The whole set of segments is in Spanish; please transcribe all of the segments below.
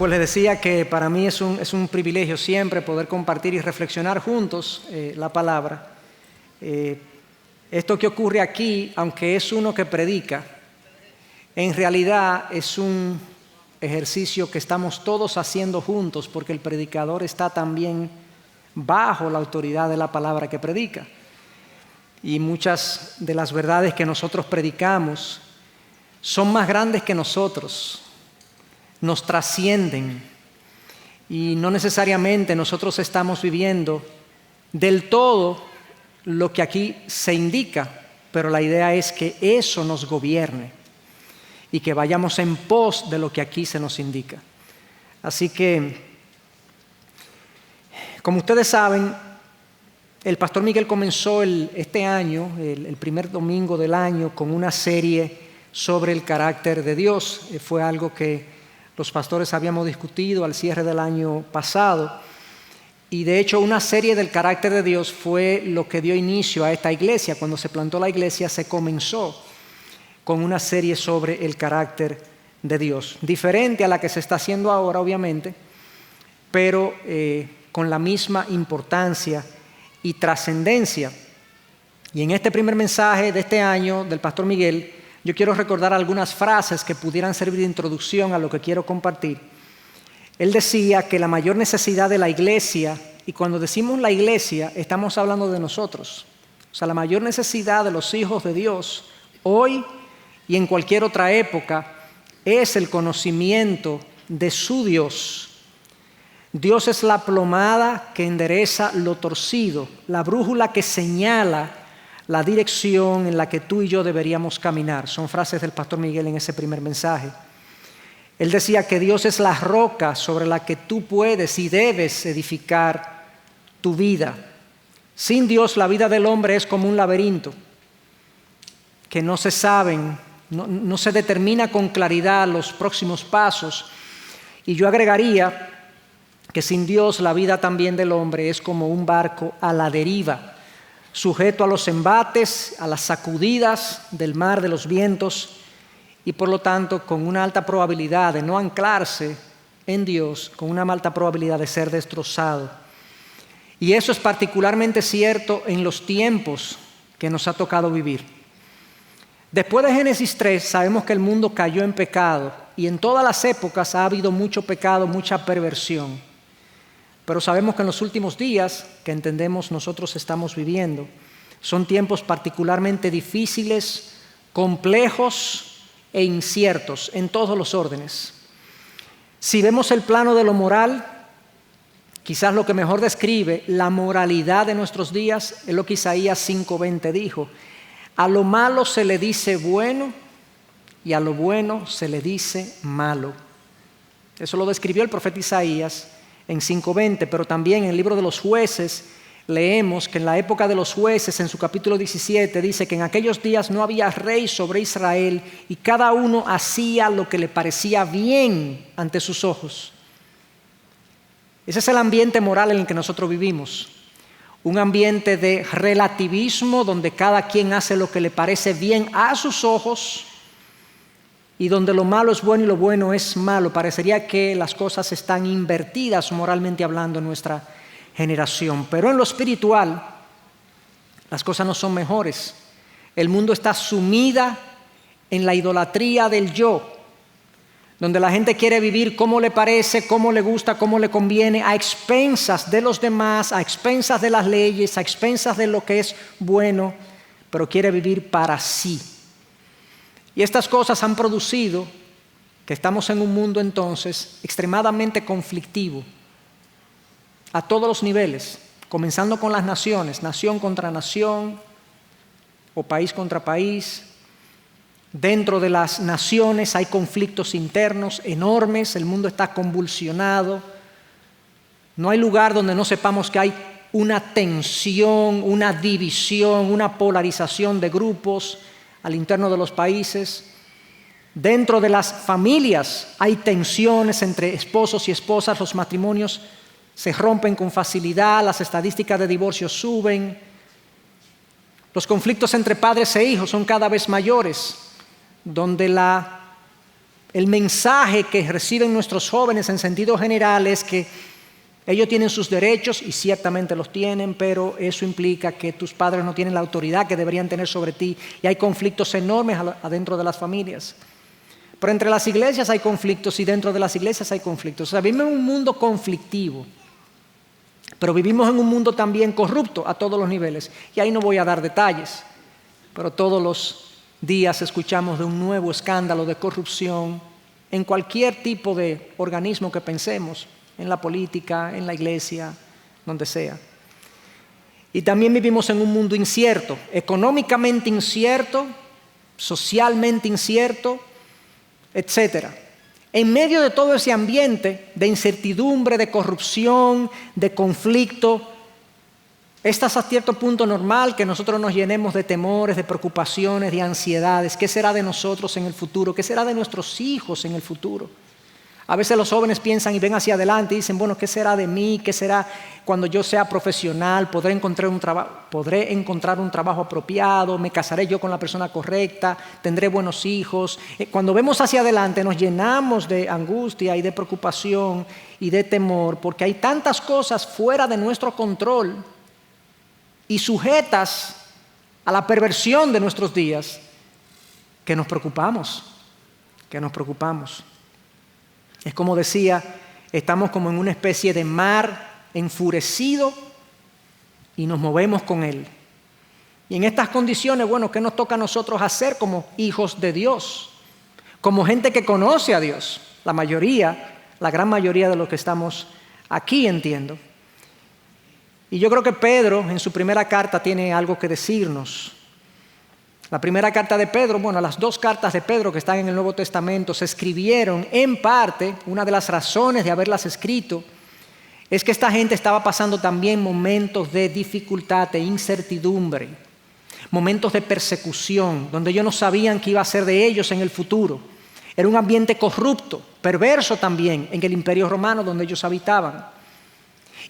pues les decía que para mí es un privilegio siempre poder compartir y reflexionar juntos la palabra. Esto que ocurre aquí, aunque es uno que predica, en realidad es un ejercicio que estamos todos haciendo juntos, porque el predicador está también bajo la autoridad de la palabra que predica. Y muchas de las verdades que nosotros predicamos son más grandes que nosotros, nos trascienden, y no necesariamente nosotros estamos viviendo del todo lo que aquí se indica, pero la idea es que eso nos gobierne y que vayamos en pos de lo que aquí se nos indica. Así que, como ustedes saben, el pastor Miguel comenzó este año, el primer domingo del año, con una serie sobre el carácter de Dios. Fue algo que los pastores habíamos discutido al cierre del año pasado. Y de hecho, una serie del carácter de Dios fue lo que dio inicio a esta iglesia. Cuando se plantó la iglesia, se comenzó con una serie sobre el carácter de Dios. Diferente a la que se está haciendo ahora, obviamente, pero con la misma importancia y trascendencia. Y en este primer mensaje de este año del pastor Miguel, yo quiero recordar algunas frases que pudieran servir de introducción a lo que quiero compartir. Él decía que la mayor necesidad de la iglesia, y cuando decimos la iglesia, estamos hablando de nosotros. O sea, la mayor necesidad de los hijos de Dios hoy y en cualquier otra época es el conocimiento de su Dios. Dios es la plomada que endereza lo torcido, la brújula que señala la dirección en la que tú y yo deberíamos caminar. Son frases del pastor Miguel en ese primer mensaje. Él decía que Dios es la roca sobre la que tú puedes y debes edificar tu vida. Sin Dios, la vida del hombre es como un laberinto que no se saben, no se determina con claridad los próximos pasos. Y yo agregaría que sin Dios la vida también del hombre es como un barco a la deriva, sujeto a los embates, a las sacudidas del mar, de los vientos, y por lo tanto con una alta probabilidad de no anclarse en Dios, con una alta probabilidad de ser destrozado. Y eso es particularmente cierto en los tiempos que nos ha tocado vivir. Después de Génesis 3 sabemos que el mundo cayó en pecado, y en todas las épocas ha habido mucho pecado, mucha perversión. Pero sabemos que en los últimos días, que entendemos nosotros estamos viviendo, son tiempos particularmente difíciles, complejos e inciertos en todos los órdenes. Si vemos el plano de lo moral, quizás lo que mejor describe la moralidad de nuestros días es lo que Isaías 5:20 dijo: a lo malo se le dice bueno y a lo bueno se le dice malo. Eso lo describió el profeta Isaías en 5:20, pero también en el libro de los Jueces leemos que en la época de los jueces, en su capítulo 17, dice que en aquellos días no había rey sobre Israel y cada uno hacía lo que le parecía bien ante sus ojos. Ese es el ambiente moral en el que nosotros vivimos. Un ambiente de relativismo donde cada quien hace lo que le parece bien a sus ojos y donde lo malo es bueno y lo bueno es malo. Parecería que las cosas están invertidas moralmente hablando en nuestra generación. Pero en lo espiritual, las cosas no son mejores. El mundo está sumida en la idolatría del yo, donde la gente quiere vivir como le parece, como le gusta, como le conviene, a expensas de los demás, a expensas de las leyes, a expensas de lo que es bueno, pero quiere vivir para sí. Y estas cosas han producido que estamos en un mundo entonces extremadamente conflictivo a todos los niveles, comenzando con las naciones, nación contra nación o país contra país. Dentro de las naciones hay conflictos internos enormes, el mundo está convulsionado. No hay lugar donde no sepamos que hay una tensión, una división, una polarización de grupos al interno de los países. Dentro de las familias hay tensiones entre esposos y esposas, los matrimonios se rompen con facilidad, las estadísticas de divorcio suben. Los conflictos entre padres e hijos son cada vez mayores, donde la El mensaje que reciben nuestros jóvenes en sentido general es que ellos tienen sus derechos y ciertamente los tienen, pero eso implica que tus padres no tienen la autoridad que deberían tener sobre ti y hay conflictos enormes adentro de las familias. Pero entre las iglesias hay conflictos y dentro de las iglesias hay conflictos. O sea, vivimos en un mundo conflictivo, pero vivimos en un mundo también corrupto a todos los niveles. Y ahí no voy a dar detalles, pero todos los días escuchamos de un nuevo escándalo de corrupción en cualquier tipo de organismo que pensemos, en la política, en la iglesia, donde sea. Y también vivimos en un mundo incierto, económicamente incierto, socialmente incierto, etcétera. En medio de todo ese ambiente de incertidumbre, de corrupción, de conflicto, es hasta cierto punto normal que nosotros nos llenemos de temores, de preocupaciones, de ansiedades. ¿Qué será de nosotros en el futuro? ¿Qué será de nuestros hijos en el futuro? A veces los jóvenes piensan y ven hacia adelante y dicen, bueno, ¿qué será de mí? ¿Qué será cuando yo sea profesional? ¿Podré encontrar un trabajo apropiado? ¿Me casaré yo con la persona correcta? ¿Tendré buenos hijos? Cuando vemos hacia adelante nos llenamos de angustia y de preocupación y de temor porque hay tantas cosas fuera de nuestro control y sujetas a la perversión de nuestros días que nos preocupamos. Es como decía, estamos como en una especie de mar enfurecido y nos movemos con él. Y en estas condiciones, bueno, ¿qué nos toca a nosotros hacer como hijos de Dios? Como gente que conoce a Dios. La gran mayoría de los que estamos aquí, entiendo. Y yo creo que Pedro en su primera carta tiene algo que decirnos. La primera carta de Pedro, las dos cartas de Pedro que están en el Nuevo Testamento se escribieron en parte, una de las razones de haberlas escrito, es que esta gente estaba pasando también momentos de dificultad, de incertidumbre, momentos de persecución, donde ellos no sabían qué iba a ser de ellos en el futuro. Era un ambiente corrupto, perverso también, en el Imperio Romano donde ellos habitaban.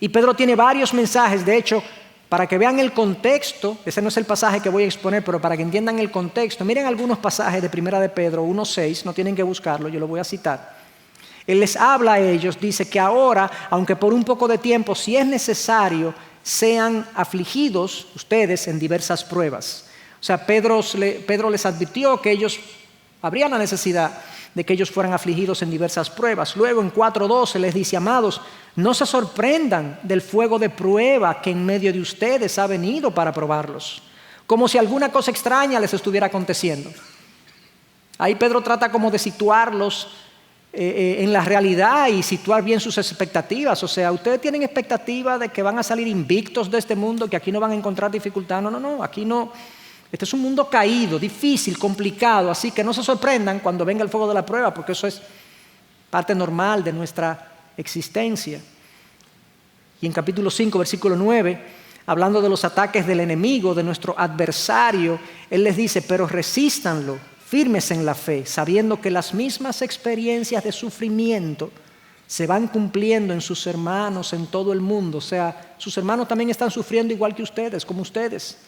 Y Pedro tiene varios mensajes, de hecho, para que vean el contexto, ese no es el pasaje que voy a exponer, pero para que entiendan el contexto, miren algunos pasajes de Primera de Pedro 1:6, no tienen que buscarlo, yo lo voy a citar. Él les habla a ellos, dice que ahora, aunque por un poco de tiempo, si es necesario, sean afligidos ustedes en diversas pruebas. O sea, Pedro les advirtió que ellos, habría la necesidad de que ellos fueran afligidos en diversas pruebas. Luego en 4:12 les dice, amados, no se sorprendan del fuego de prueba que en medio de ustedes ha venido para probarlos, como si alguna cosa extraña les estuviera aconteciendo. Ahí Pedro trata como de situarlos en la realidad y situar bien sus expectativas. O sea, ustedes tienen expectativa de que van a salir invictos de este mundo, que aquí no van a encontrar dificultad. No, aquí no. Este es un mundo caído, difícil, complicado, así que no se sorprendan cuando venga el fuego de la prueba, porque eso es parte normal de nuestra existencia. Y en capítulo 5, versículo 9, hablando de los ataques del enemigo, de nuestro adversario, él les dice, pero resístanlo, firmes en la fe, sabiendo que las mismas experiencias de sufrimiento se van cumpliendo en sus hermanos en todo el mundo. O sea, sus hermanos también están sufriendo igual que ustedes, como ustedes.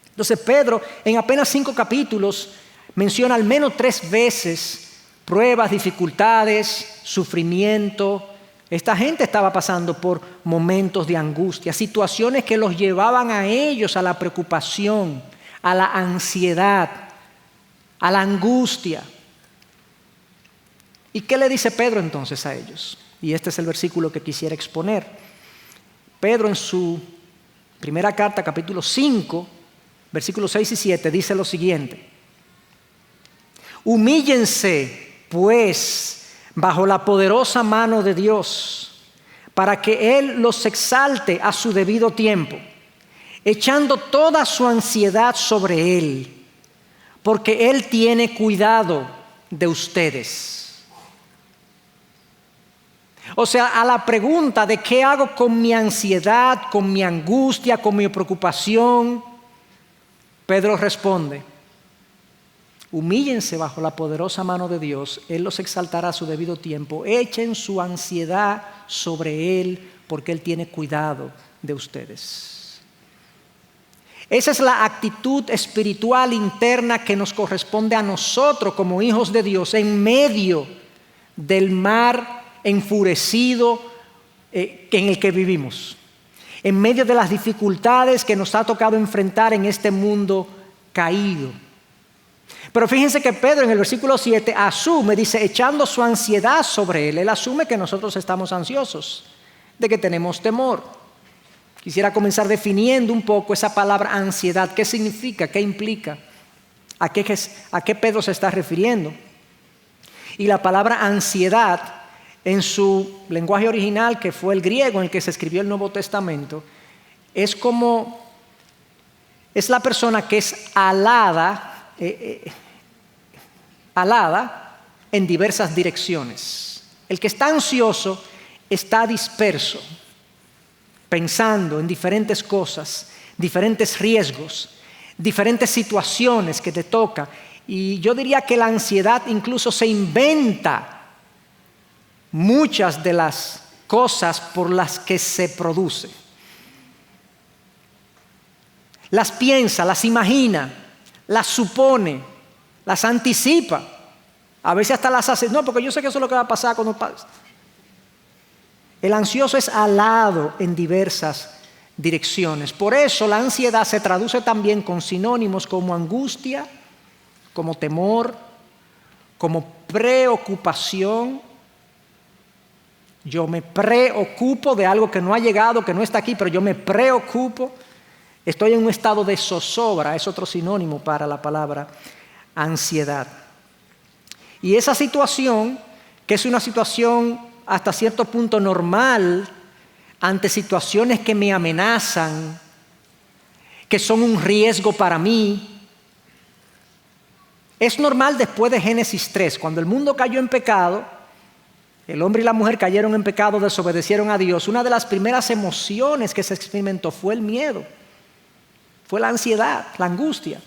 Entonces Pedro, en apenas 5 capítulos, menciona al menos 3 veces pruebas, dificultades, sufrimiento. Esta gente estaba pasando por momentos de angustia, situaciones que los llevaban a ellos a la preocupación, a la ansiedad, a la angustia. ¿Y qué le dice Pedro entonces a ellos? Y este es el versículo que quisiera exponer. Pedro en su primera carta, capítulo 5, versículos 6 y 7, dice lo siguiente. Humíllense, pues, bajo la poderosa mano de Dios, para que Él los exalte a su debido tiempo, echando toda su ansiedad sobre Él, porque Él tiene cuidado de ustedes. O sea, a la pregunta de qué hago con mi ansiedad, con mi angustia, con mi preocupación, Pedro responde, humíllense bajo la poderosa mano de Dios, Él los exaltará a su debido tiempo, echen su ansiedad sobre Él, porque Él tiene cuidado de ustedes. Esa es la actitud espiritual interna que nos corresponde a nosotros como hijos de Dios en medio del mar enfurecido en el que vivimos, en medio de las dificultades que nos ha tocado enfrentar en este mundo caído. Pero fíjense que Pedro en el versículo 7 asume, dice, echando su ansiedad sobre él asume que nosotros estamos ansiosos, de que tenemos temor. Quisiera comenzar definiendo un poco esa palabra ansiedad. ¿Qué significa? ¿Qué implica? ¿A qué Pedro se está refiriendo? Y la palabra ansiedad, en su lenguaje original, que fue el griego en el que se escribió el Nuevo Testamento, es la persona que es alada en diversas direcciones. El que está ansioso está disperso, pensando en diferentes cosas, diferentes riesgos, diferentes situaciones que te toca. Y yo diría que la ansiedad incluso se inventa muchas de las cosas por las que se produce. Las piensa, las imagina, las supone, las anticipa. A veces hasta las hace. No, porque yo sé que eso es lo que va a pasar cuando pase. El ansioso es alado en diversas direcciones. Por eso la ansiedad se traduce también con sinónimos como angustia, como temor, como preocupación. Yo me preocupo de algo que no ha llegado, que no está aquí, pero yo me preocupo. Estoy en un estado de zozobra, es otro sinónimo para la palabra ansiedad. Y esa situación, que es una situación hasta cierto punto normal, ante situaciones que me amenazan, que son un riesgo para mí, es normal después de Génesis 3, cuando el mundo cayó en pecado, el hombre y la mujer cayeron en pecado, desobedecieron a Dios. Una de las primeras emociones que se experimentó fue el miedo, fue la ansiedad, la angustia.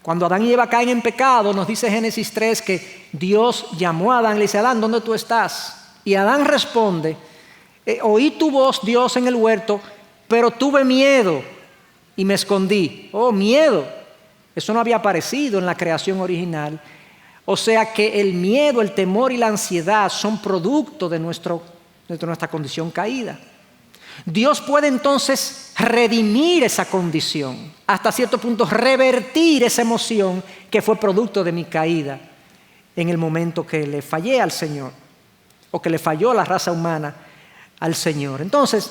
Cuando Adán y Eva caen en pecado, nos dice Génesis 3 que Dios llamó a Adán y le dice: Adán, ¿dónde tú estás? Y Adán responde: oí tu voz, Dios, en el huerto, pero tuve miedo y me escondí. Oh, miedo. Eso no había aparecido en la creación original. O sea que el miedo, el temor y la ansiedad son producto de nuestra condición caída. Dios puede entonces redimir esa condición, hasta cierto punto revertir esa emoción que fue producto de mi caída en el momento que le fallé al Señor, o que le falló la raza humana al Señor. Entonces,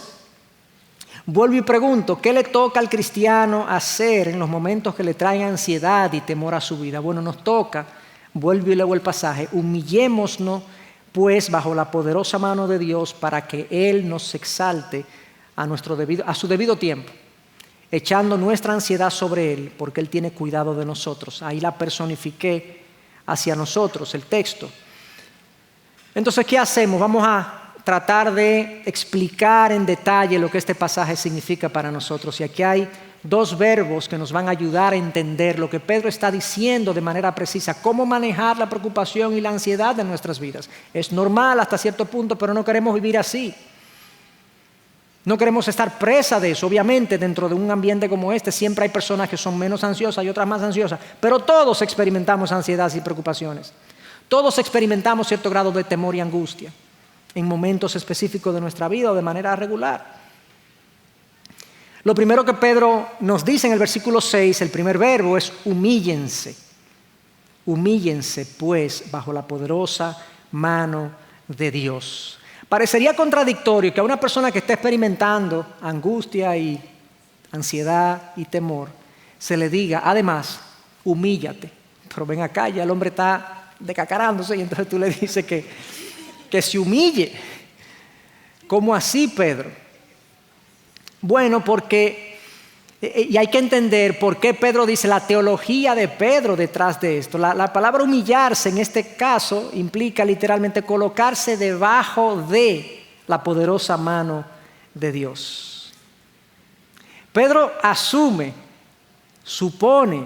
vuelvo y pregunto, ¿qué le toca al cristiano hacer en los momentos que le traen ansiedad y temor a su vida? Bueno, nos toca, vuelvo y leo el pasaje, humillémonos pues bajo la poderosa mano de Dios para que Él nos exalte a su debido tiempo, echando nuestra ansiedad sobre Él, porque Él tiene cuidado de nosotros. Ahí la personifiqué hacia nosotros, el texto. Entonces, ¿qué hacemos? Vamos a tratar de explicar en detalle lo que este pasaje significa para nosotros. Y aquí hay dos verbos que nos van a ayudar a entender lo que Pedro está diciendo de manera precisa, cómo manejar la preocupación y la ansiedad de nuestras vidas. Es normal hasta cierto punto, pero no queremos vivir así. No queremos estar presa de eso. Obviamente, dentro de un ambiente como este, siempre hay personas que son menos ansiosas y otras más ansiosas, pero todos experimentamos ansiedad y preocupaciones. Todos experimentamos cierto grado de temor y angustia en momentos específicos de nuestra vida o de manera regular. Lo primero que Pedro nos dice en el versículo 6, el primer verbo es humíllense. Humíllense pues bajo la poderosa mano de Dios. Parecería contradictorio que a una persona que está experimentando angustia y ansiedad y temor se le diga, además, humíllate. Pero ven acá, ya el hombre está decacarándose y entonces tú le dices que se humille. ¿Cómo así, Pedro? Bueno, porque, y hay que entender por qué Pedro dice la teología de Pedro detrás de esto. La palabra humillarse en este caso implica literalmente colocarse debajo de la poderosa mano de Dios. Pedro asume, supone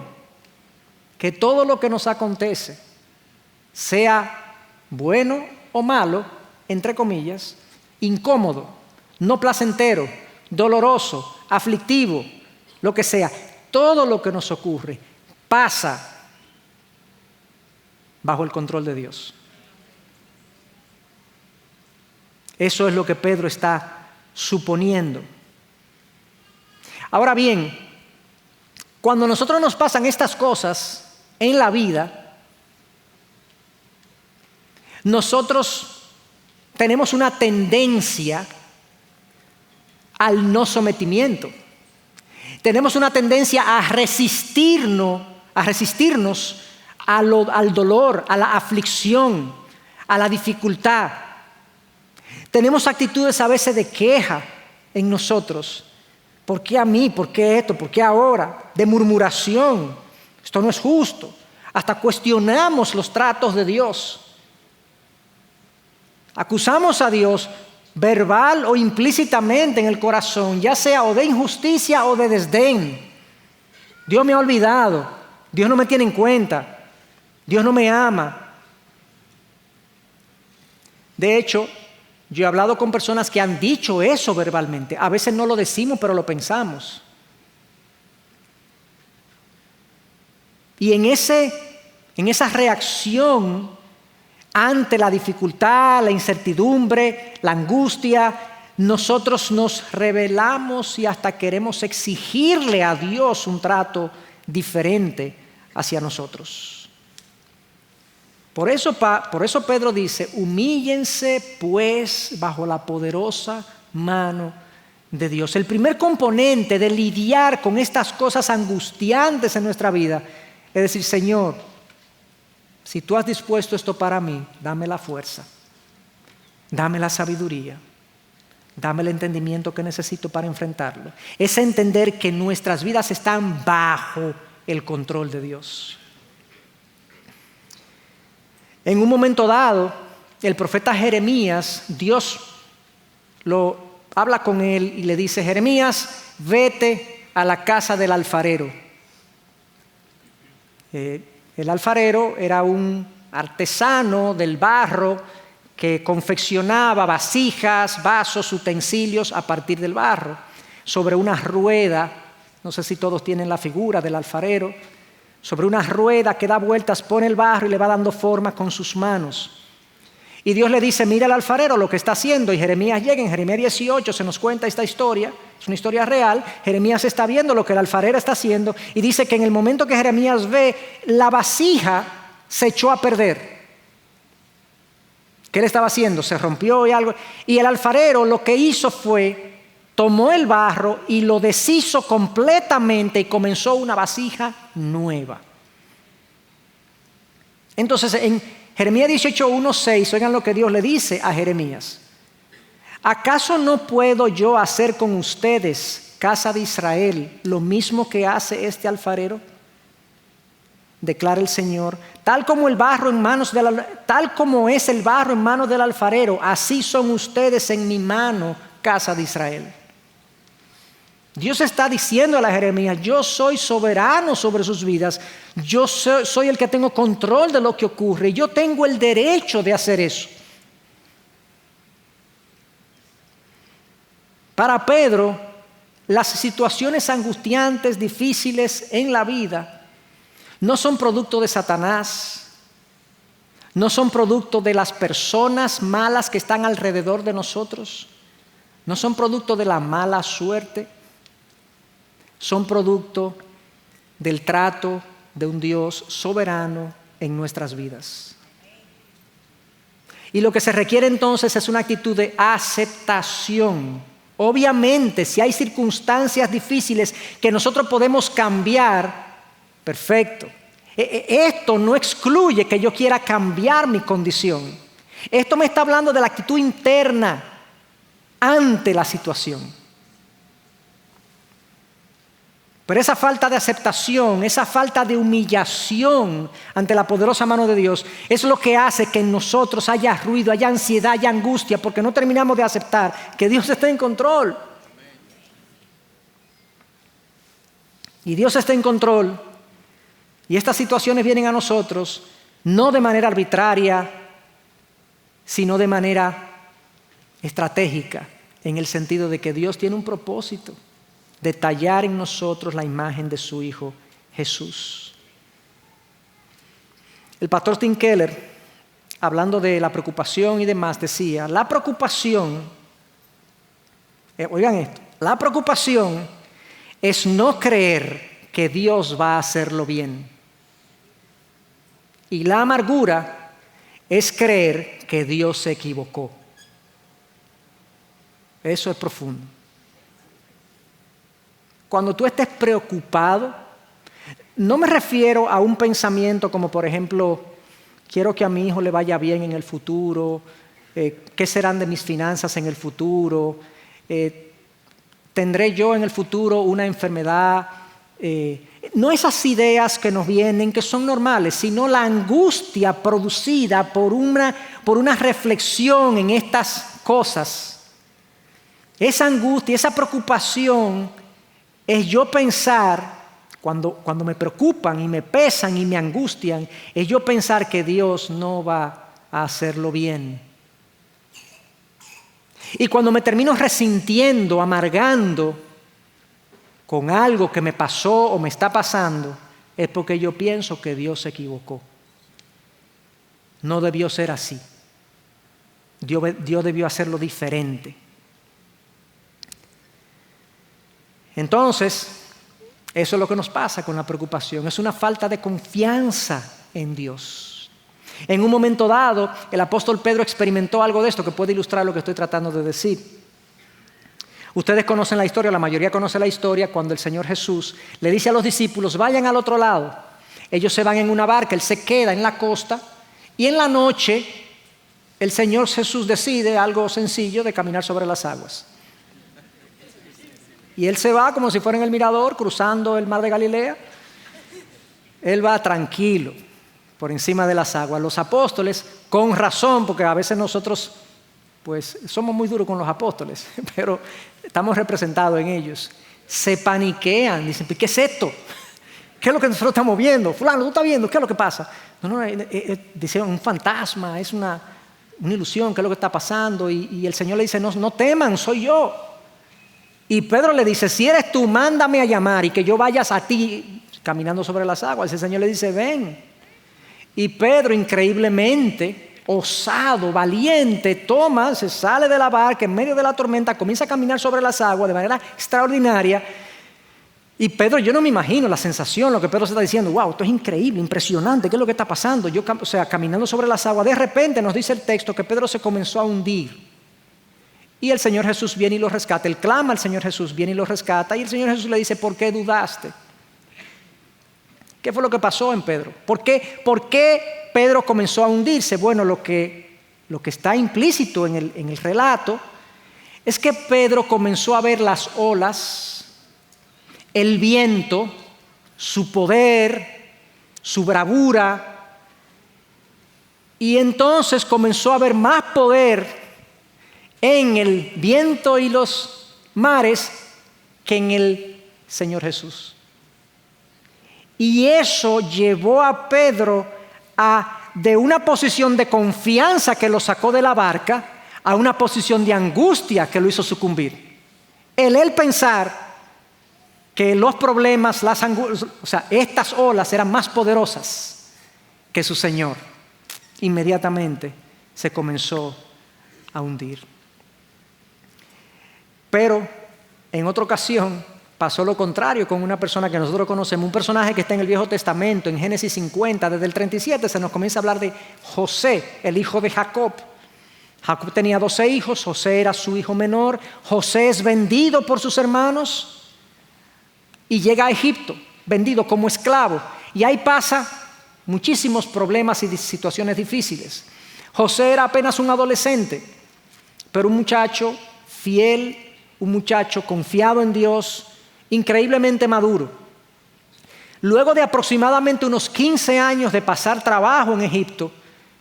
que todo lo que nos acontece, sea bueno o malo, entre comillas, incómodo, no placentero, doloroso, aflictivo, lo que sea, todo lo que nos ocurre pasa bajo el control de Dios. Eso es lo que Pedro está suponiendo. Ahora bien, cuando a nosotros nos pasan estas cosas en la vida, nosotros tenemos una tendencia al no sometimiento. Tenemos una tendencia a resistirnos al dolor, a la aflicción, a la dificultad. Tenemos actitudes a veces de queja en nosotros. ¿Por qué a mí? ¿Por qué esto? ¿Por qué ahora? De murmuración. Esto no es justo. Hasta cuestionamos los tratos de Dios. Acusamos a Dios verbal o implícitamente en el corazón, ya sea o de injusticia o de desdén. Dios me ha olvidado. Dios no me tiene en cuenta. Dios no me ama. De hecho, yo he hablado con personas que han dicho eso verbalmente. A veces no lo decimos, pero lo pensamos. Y en esa reacción ante la dificultad, la incertidumbre, la angustia, nosotros nos rebelamos y hasta queremos exigirle a Dios un trato diferente hacia nosotros. Por eso Pedro dice, humíllense pues bajo la poderosa mano de Dios. El primer componente de lidiar con estas cosas angustiantes en nuestra vida es decir, Señor, si tú has dispuesto esto para mí, dame la fuerza, dame la sabiduría, dame el entendimiento que necesito para enfrentarlo. Es entender que nuestras vidas están bajo el control de Dios. En un momento dado, el profeta Jeremías, Dios lo habla con él y le dice, Jeremías, vete a la casa del alfarero. El alfarero era un artesano del barro que confeccionaba vasijas, vasos, utensilios a partir del barro, sobre una rueda. No sé si todos tienen la figura del alfarero. Sobre una rueda que da vueltas, pone el barro y le va dando forma con sus manos. Y Dios le dice, mira al alfarero lo que está haciendo. Y Jeremías llega, en Jeremías 18 se nos cuenta esta historia, es una historia real. Jeremías está viendo lo que el alfarero está haciendo y dice que en el momento que Jeremías ve, la vasija se echó a perder. ¿Qué le estaba haciendo? Se rompió y algo. Y el alfarero lo que hizo fue, tomó el barro y lo deshizo completamente y comenzó una vasija nueva. Entonces en Jeremías 18:1-6, oigan lo que Dios le dice a Jeremías. ¿Acaso no puedo yo hacer con ustedes, casa de Israel, lo mismo que hace este alfarero? Declara el Señor, tal como es el barro en manos del alfarero, así son ustedes en mi mano, casa de Israel. Dios está diciendo a Jeremías, yo soy soberano sobre sus vidas, yo soy el que tengo control de lo que ocurre, yo tengo el derecho de hacer eso. Para Pedro, las situaciones angustiantes, difíciles en la vida, no son producto de Satanás, no son producto de las personas malas que están alrededor de nosotros, no son producto de la mala suerte, son producto del trato de un Dios soberano en nuestras vidas. Y lo que se requiere entonces es una actitud de aceptación. Obviamente, si hay circunstancias difíciles que nosotros podemos cambiar, perfecto. Esto no excluye que yo quiera cambiar mi condición. Esto me está hablando de la actitud interna ante la situación. Pero esa falta de aceptación, esa falta de humillación ante la poderosa mano de Dios es lo que hace que en nosotros haya ruido, haya ansiedad, haya angustia, porque no terminamos de aceptar que Dios está en control. Y Dios está en control y estas situaciones vienen a nosotros no de manera arbitraria, sino de manera estratégica, en el sentido de que Dios tiene un propósito. de tallar en nosotros la imagen de su Hijo Jesús. El pastor Tim Keller, hablando de la preocupación y demás, decía, la preocupación, oigan esto, la preocupación es no creer que Dios va a hacerlo bien. Y la amargura es creer que Dios se equivocó. Eso es profundo. Cuando tú estés preocupado, no me refiero a un pensamiento como, por ejemplo, quiero que a mi hijo le vaya bien en el futuro, qué serán de mis finanzas en el futuro, tendré yo en el futuro una enfermedad. No esas ideas que nos vienen, que son normales, sino la angustia producida por una reflexión en estas cosas. Esa angustia, esa preocupación es yo pensar, cuando me preocupan y me pesan y me angustian, es yo pensar que Dios no va a hacerlo bien. Y cuando me termino resintiendo, amargando con algo que me pasó o me está pasando, es porque yo pienso que Dios se equivocó. No debió ser así. Dios debió hacerlo diferente. Entonces, eso es lo que nos pasa con la preocupación. Es una falta de confianza en Dios. En un momento dado, el apóstol Pedro experimentó algo de esto que puede ilustrar lo que estoy tratando de decir. Ustedes conocen la historia, la mayoría conoce la historia, cuando el Señor Jesús le dice a los discípulos, vayan al otro lado. Ellos se van en una barca, Él se queda en la costa y en la noche el Señor Jesús decide algo sencillo de caminar sobre las aguas. Y Él se va como si fuera en el mirador, cruzando el mar de Galilea. Él va tranquilo por encima de las aguas. Los apóstoles, con razón, porque a veces nosotros pues somos muy duros con los apóstoles, pero estamos representados en ellos. Se paniquean, dicen, ¿qué es esto? ¿Qué es lo que nosotros estamos viendo? Fulano, ¿tú estás viendo? ¿Qué es lo que pasa? No, dicen, un fantasma, es una ilusión, ¿qué es lo que está pasando? Y el Señor le dice, no teman, soy yo. Y Pedro le dice, si eres tú, mándame a llamar y que yo vayas a ti caminando sobre las aguas. El Señor le dice, ven. Y Pedro, increíblemente, osado, valiente, se sale de la barca en medio de la tormenta, comienza a caminar sobre las aguas de manera extraordinaria. Y Pedro, yo no me imagino la sensación, lo que Pedro se está diciendo, wow, esto es increíble, impresionante, ¿qué es lo que está pasando? Caminando sobre las aguas, de repente nos dice el texto que Pedro se comenzó a hundir. Y el Señor Jesús viene y lo rescata. Él clama al Señor Jesús, viene y lo rescata. Y el Señor Jesús le dice, ¿por qué dudaste? ¿Qué fue lo que pasó en Pedro? ¿Por qué Pedro comenzó a hundirse? Bueno, lo que está implícito en el relato es que Pedro comenzó a ver las olas, el viento, su poder, su bravura. Y entonces comenzó a ver más poder en el viento y los mares que en el Señor Jesús. Y eso llevó a Pedro de una posición de confianza que lo sacó de la barca a una posición de angustia que lo hizo sucumbir. Él pensar que los problemas, estas olas eran más poderosas que su Señor, inmediatamente se comenzó a hundir. Pero en otra ocasión pasó lo contrario con una persona que nosotros conocemos, un personaje que está en el Viejo Testamento, en Génesis 50, desde el 37 se nos comienza a hablar de José, el hijo de Jacob. Jacob tenía 12 hijos, José era su hijo menor. José es vendido por sus hermanos y llega a Egipto, vendido como esclavo. Y ahí pasa muchísimos problemas y situaciones difíciles. José era apenas un adolescente, pero un muchacho fiel, un muchacho confiado en Dios, increíblemente maduro. Luego de aproximadamente unos 15 años de pasar trabajo en Egipto,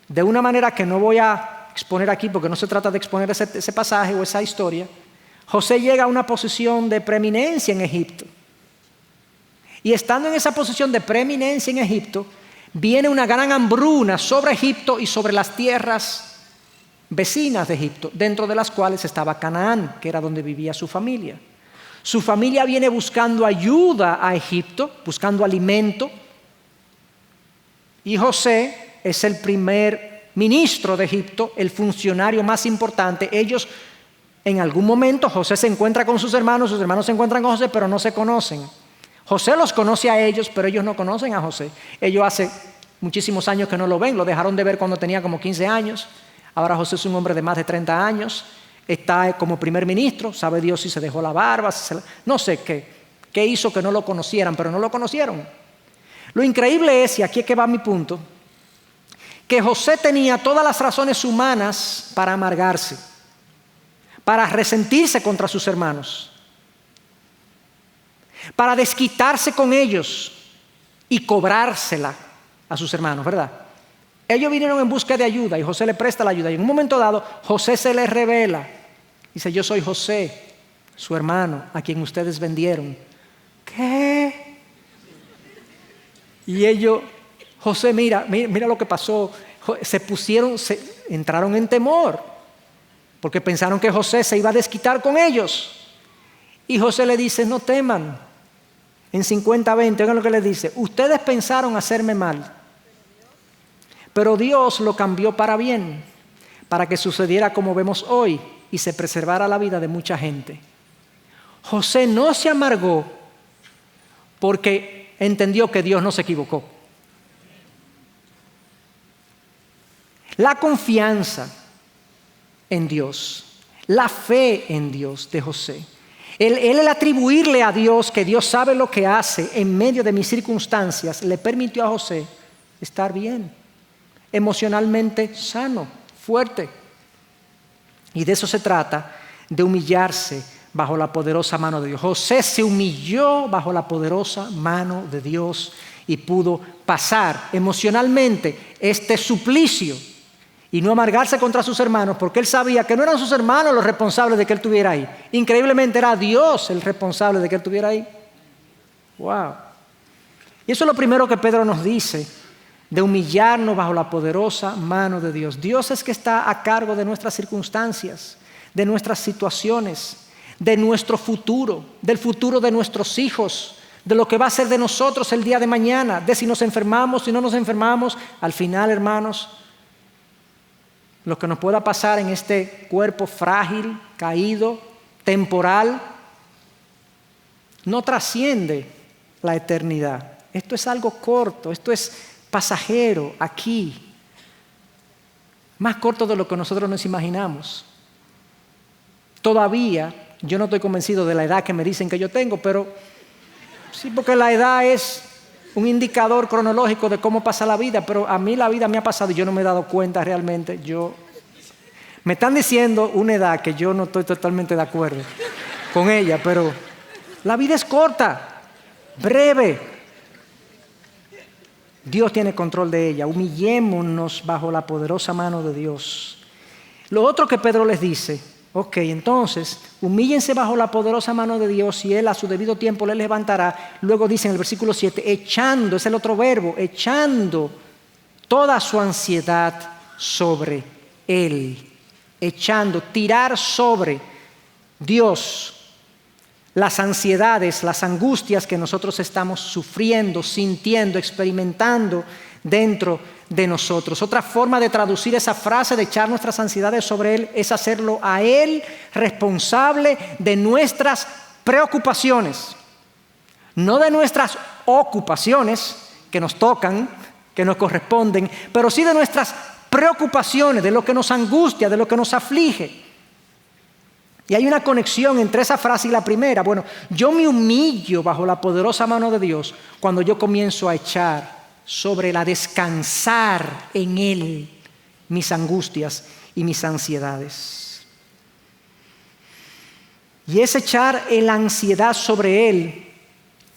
de una manera que no voy a exponer aquí porque no se trata de exponer ese pasaje o esa historia, José llega a una posición de preeminencia en Egipto. Y estando en esa posición de preeminencia en Egipto, viene una gran hambruna sobre Egipto y sobre las tierras vecinas de Egipto, dentro de las cuales estaba Canaán, que era donde vivía su familia. Su familia viene buscando ayuda a Egipto, buscando alimento. Y José es el primer ministro de Egipto, el funcionario más importante. Ellos, en algún momento, José se encuentra con sus hermanos se encuentran con José, pero no se conocen. José los conoce a ellos, pero ellos no conocen a José. Ellos hace muchísimos años que no lo ven, lo dejaron de ver cuando tenía como 15 años. Ahora José es un hombre de más de 30 años, está como primer ministro, sabe Dios si se dejó la barba, no sé qué hizo que no lo conocieran, pero no lo conocieron. Lo increíble es, y aquí es que va mi punto, que José tenía todas las razones humanas para amargarse, para resentirse contra sus hermanos, para desquitarse con ellos y cobrársela a sus hermanos, ¿verdad? Ellos vinieron en busca de ayuda y José le presta la ayuda. Y en un momento dado, José se les revela. Dice, yo soy José, su hermano, a quien ustedes vendieron. ¿Qué? Y ellos, José, mira lo que pasó. Entraron en temor, porque pensaron que José se iba a desquitar con ellos. Y José le dice, no teman. En 50:20, oigan lo que le dice. Ustedes pensaron hacerme mal, pero Dios lo cambió para bien, para que sucediera como vemos hoy y se preservara la vida de mucha gente. José no se amargó porque entendió que Dios no se equivocó. La confianza en Dios, la fe en Dios de José, el atribuirle a Dios que Dios sabe lo que hace en medio de mis circunstancias, le permitió a José estar bien, emocionalmente sano, fuerte. Y de eso se trata, de humillarse bajo la poderosa mano de Dios. José se humilló bajo la poderosa mano de Dios y pudo pasar emocionalmente este suplicio y no amargarse contra sus hermanos, porque él sabía que no eran sus hermanos los responsables de que él estuviera ahí. Increíblemente era Dios el responsable de que él estuviera ahí. ¡Wow! Y eso es lo primero que Pedro nos dice, de humillarnos bajo la poderosa mano de Dios. Dios es que está a cargo de nuestras circunstancias, de nuestras situaciones, de nuestro futuro, del futuro de nuestros hijos, de lo que va a ser de nosotros el día de mañana, de si nos enfermamos, si no nos enfermamos. Al final, hermanos, lo que nos pueda pasar en este cuerpo frágil, caído, temporal, no trasciende la eternidad. Esto es algo corto, esto es pasajero aquí, más corto de lo que nosotros nos imaginamos. Todavía yo no estoy convencido de la edad que me dicen que yo tengo, pero sí, porque la edad es un indicador cronológico de cómo pasa la vida, pero a mí la vida me ha pasado y yo no me he dado cuenta realmente. Me están diciendo una edad que yo no estoy totalmente de acuerdo con ella, pero la vida es corta, breve. Dios tiene control de ella. Humillémonos bajo la poderosa mano de Dios. Lo otro que Pedro les dice, ok, entonces, humíllense bajo la poderosa mano de Dios y Él a su debido tiempo les levantará. Luego dice en el versículo 7, echando, es el otro verbo, echando toda su ansiedad sobre Él. Echando, tirar sobre Dios las ansiedades, las angustias que nosotros estamos sufriendo, sintiendo, experimentando dentro de nosotros. Otra forma de traducir esa frase de echar nuestras ansiedades sobre Él es hacerlo a Él responsable de nuestras preocupaciones, no de nuestras ocupaciones que nos tocan, que nos corresponden, pero sí de nuestras preocupaciones, de lo que nos angustia, de lo que nos aflige. Y hay una conexión entre esa frase y la primera. Bueno, yo me humillo bajo la poderosa mano de Dios cuando yo comienzo a echar sobre Él, a descansar en Él mis angustias y mis ansiedades. Y ese echar la ansiedad sobre Él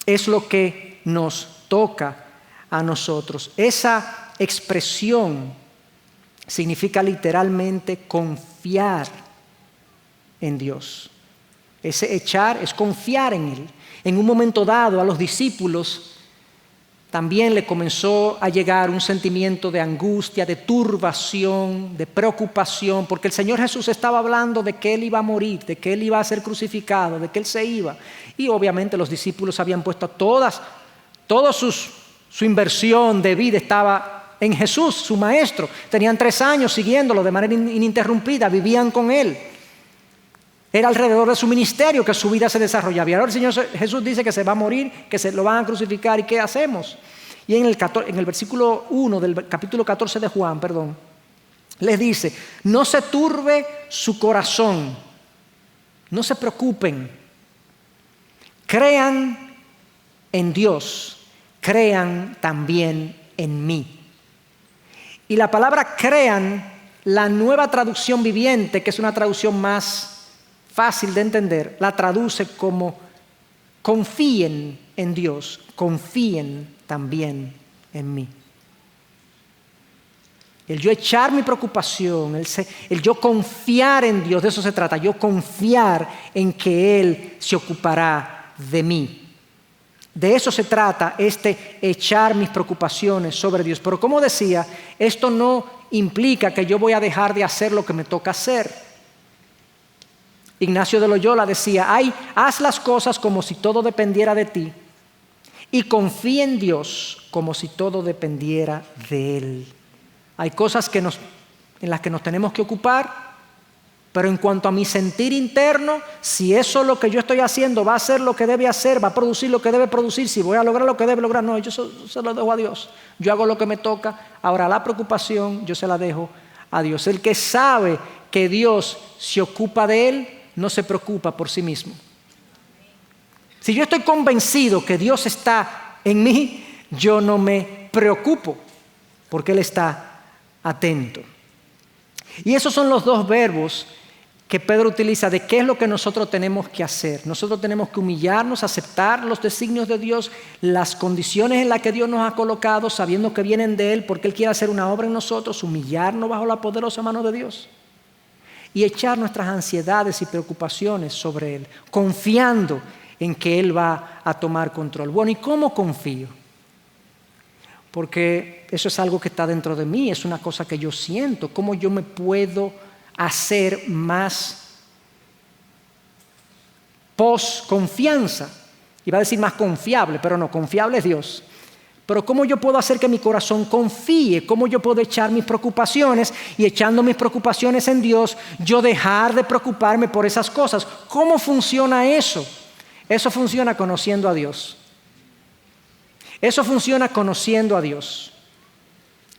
es lo que nos toca a nosotros. Esa expresión significa literalmente confiar en Dios. Ese echar es confiar en Él. En un momento dado a los discípulos también le comenzó a llegar un sentimiento de angustia, de turbación, de preocupación, porque el Señor Jesús estaba hablando de que Él iba a morir, de que Él iba a ser crucificado, de que Él se iba. Y obviamente los discípulos habían puesto toda su inversión de vida estaba en Jesús, su maestro. Tenían 3 años siguiéndolo de manera ininterrumpida, vivían con Él. Era alrededor de su ministerio que su vida se desarrollaba. Y ahora el Señor Jesús dice que se va a morir, que se lo van a crucificar. ¿Y qué hacemos? Y en el versículo 1 del capítulo 14 de Juan, les dice: no se turbe su corazón, no se preocupen, crean en Dios, crean también en mí. Y la palabra crean, la Nueva Traducción Viviente, que es una traducción más fácil de entender, la traduce como confíen en Dios, confíen también en mí. El yo echar mi preocupación, el yo confiar en Dios, de eso se trata, yo confiar en que Él se ocupará de mí. De eso se trata echar mis preocupaciones sobre Dios. Pero como decía, esto no implica que yo voy a dejar de hacer lo que me toca hacer. Ignacio de Loyola decía: haz las cosas como si todo dependiera de ti y confía en Dios como si todo dependiera de Él. Hay cosas en las que nos tenemos que ocupar, pero en cuanto a mi sentir interno, si eso lo que yo estoy haciendo va a hacer lo que debe hacer, va a producir lo que debe producir, si voy a lograr lo que debe lograr, no, yo se lo dejo a Dios. Yo hago lo que me toca. Ahora la preocupación yo se la dejo a Dios. El que sabe que Dios se ocupa de él, no se preocupa por sí mismo. Si yo estoy convencido que Dios está en mí, yo no me preocupo porque Él está atento. Y esos son los 2 verbos que Pedro utiliza de qué es lo que nosotros tenemos que hacer. Nosotros tenemos que humillarnos, aceptar los designios de Dios, las condiciones en las que Dios nos ha colocado, sabiendo que vienen de Él porque Él quiere hacer una obra en nosotros, humillarnos bajo la poderosa mano de Dios y echar nuestras ansiedades y preocupaciones sobre Él, confiando en que Él va a tomar control. Bueno, ¿y cómo confío? Porque eso es algo que está dentro de mí, es una cosa que yo siento. ¿Cómo yo me puedo hacer más confianza? Iba a decir más confiable, pero no, confiable es Dios. Pero ¿cómo yo puedo hacer que mi corazón confíe? ¿Cómo yo puedo echar mis preocupaciones y echando mis preocupaciones en Dios, yo dejar de preocuparme por esas cosas? ¿Cómo funciona eso? Eso funciona conociendo a Dios. Eso funciona conociendo a Dios.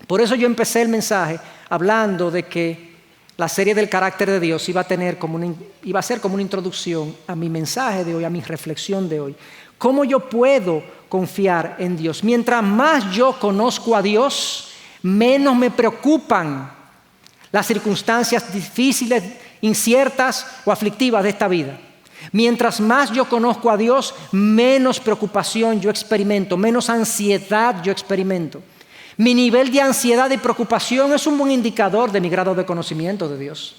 Por eso yo empecé el mensaje hablando de que la serie del carácter de Dios iba a ser como una introducción a mi mensaje de hoy, a mi reflexión de hoy. ¿Cómo yo puedo confiar en Dios? Mientras más yo conozco a Dios, menos me preocupan las circunstancias difíciles, inciertas o aflictivas de esta vida. Mientras más yo conozco a Dios, menos preocupación yo experimento, menos ansiedad yo experimento. Mi nivel de ansiedad y preocupación es un buen indicador de mi grado de conocimiento de Dios.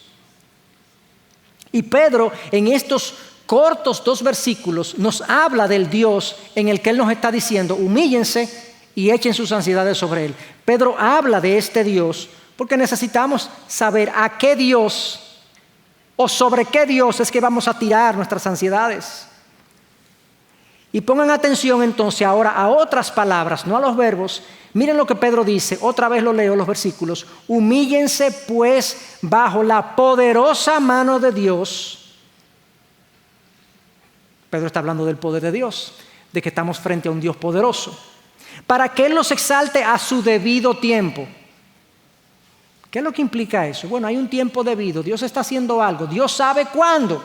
Y Pedro, en estos cortos 2 versículos, nos habla del Dios en el que Él nos está diciendo: humíllense y echen sus ansiedades sobre Él. Pedro habla de este Dios porque necesitamos saber a qué Dios o sobre qué Dios es que vamos a tirar nuestras ansiedades. Y pongan atención entonces ahora a otras palabras, no a los verbos. Miren lo que Pedro dice, otra vez lo leo los versículos. Humíllense pues bajo la poderosa mano de Dios. Pedro está hablando del poder de Dios, de que estamos frente a un Dios poderoso, para que Él los exalte a su debido tiempo. ¿Qué es lo que implica eso? Bueno, hay un tiempo debido, Dios está haciendo algo, Dios sabe cuándo.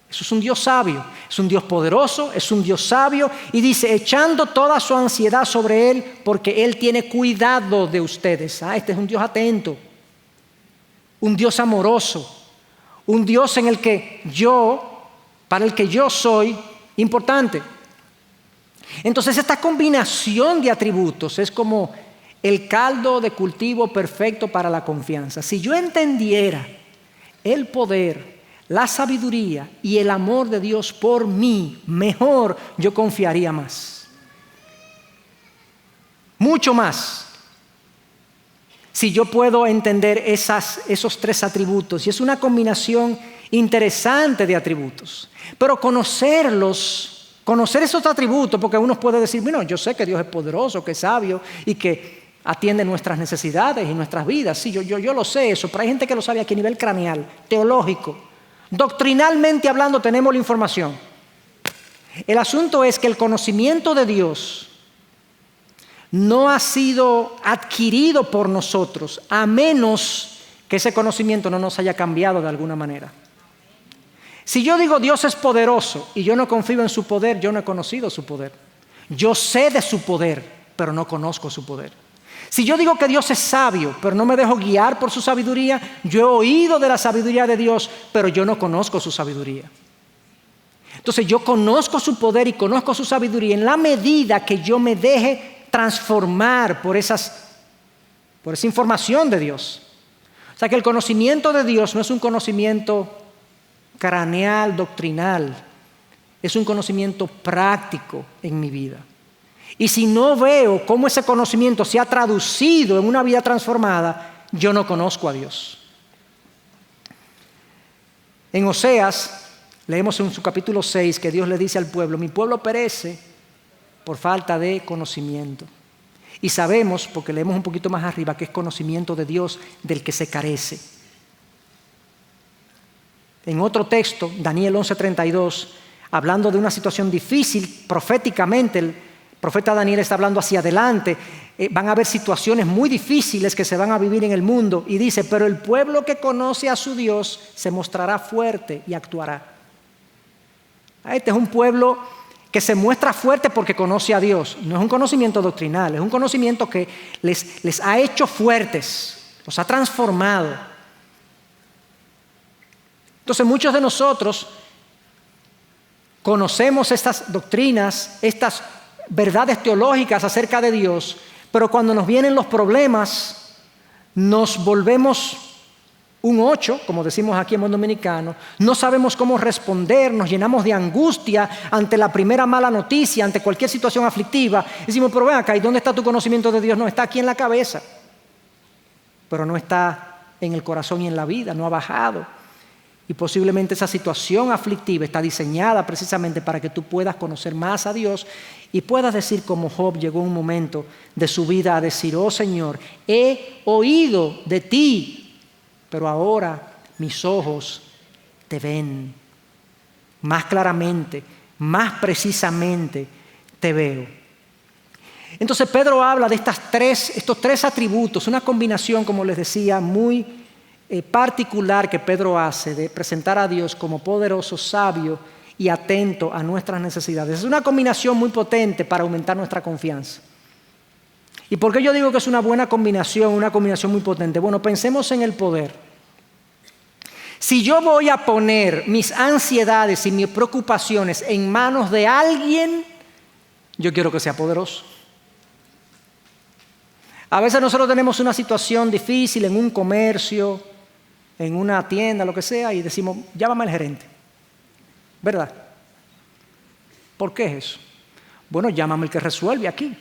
Eso es un Dios sabio, es un Dios poderoso, es un Dios sabio, y dice, echando toda su ansiedad sobre Él, porque Él tiene cuidado de ustedes. Este es un Dios atento, un Dios amoroso, un Dios para el que yo soy importante. Entonces esta combinación de atributos es como el caldo de cultivo perfecto para la confianza. Si yo entendiera el poder, la sabiduría y el amor de Dios por mí, mejor yo confiaría más. Mucho más. Si yo puedo entender esos 3 atributos. Y es una combinación interesante de atributos. Pero conocer esos atributos, porque uno puede decir, bueno, yo sé que Dios es poderoso, que es sabio y que atiende nuestras necesidades y nuestras vidas. Sí, yo lo sé eso, pero hay gente que lo sabe aquí a nivel craneal, teológico. Doctrinalmente hablando tenemos la información. El asunto es que el conocimiento de Dios no ha sido adquirido por nosotros, a menos que ese conocimiento no nos haya cambiado de alguna manera. Si yo digo Dios es poderoso y yo no confío en su poder, yo no he conocido su poder. Yo sé de su poder, pero no conozco su poder. Si yo digo que Dios es sabio, pero no me dejo guiar por su sabiduría, yo he oído de la sabiduría de Dios, pero yo no conozco su sabiduría. Entonces yo conozco su poder y conozco su sabiduría en la medida que yo me deje transformar por esa información de Dios. O sea que el conocimiento de Dios no es un conocimiento craneal, doctrinal, es un conocimiento práctico en mi vida. Y si no veo cómo ese conocimiento se ha traducido en una vida transformada, yo no conozco a Dios. En Oseas, leemos en su capítulo 6 que Dios le dice al pueblo, mi pueblo perece por falta de conocimiento. Y sabemos, porque leemos un poquito más arriba, que es conocimiento de Dios del que se carece. En otro texto, Daniel 11:32, hablando de una situación difícil, proféticamente, el profeta Daniel está hablando hacia adelante, van a haber situaciones muy difíciles que se van a vivir en el mundo, y dice, pero el pueblo que conoce a su Dios se mostrará fuerte y actuará. Este es un pueblo que se muestra fuerte porque conoce a Dios. No es un conocimiento doctrinal, es un conocimiento que les ha hecho fuertes, los ha transformado. Entonces muchos de nosotros conocemos estas doctrinas, estas verdades teológicas acerca de Dios, pero cuando nos vienen los problemas, nos volvemos un 8, como decimos aquí en buen dominicano, no sabemos cómo responder, nos llenamos de angustia ante la primera mala noticia, ante cualquier situación aflictiva. Decimos, pero ven acá, ¿y dónde está tu conocimiento de Dios? No, está aquí en la cabeza, pero no está en el corazón y en la vida, no ha bajado. Y posiblemente esa situación aflictiva está diseñada precisamente para que tú puedas conocer más a Dios y puedas decir como Job llegó un momento de su vida a decir, oh Señor, he oído de ti, pero ahora mis ojos te ven más claramente, más precisamente te veo. Entonces Pedro habla de estos 3 atributos, una combinación, como les decía, muy particular que Pedro hace de presentar a Dios como poderoso, sabio y atento a nuestras necesidades. Es una combinación muy potente para aumentar nuestra confianza. ¿Y por qué yo digo que es una buena combinación, una combinación muy potente? Bueno, pensemos en el poder. Si yo voy a poner mis ansiedades y mis preocupaciones en manos de alguien, yo quiero que sea poderoso. A veces nosotros tenemos una situación difícil en un comercio, en una tienda, lo que sea, y decimos, llámame al gerente. ¿Verdad? ¿Por qué es eso? Bueno, llámame el que resuelve aquí,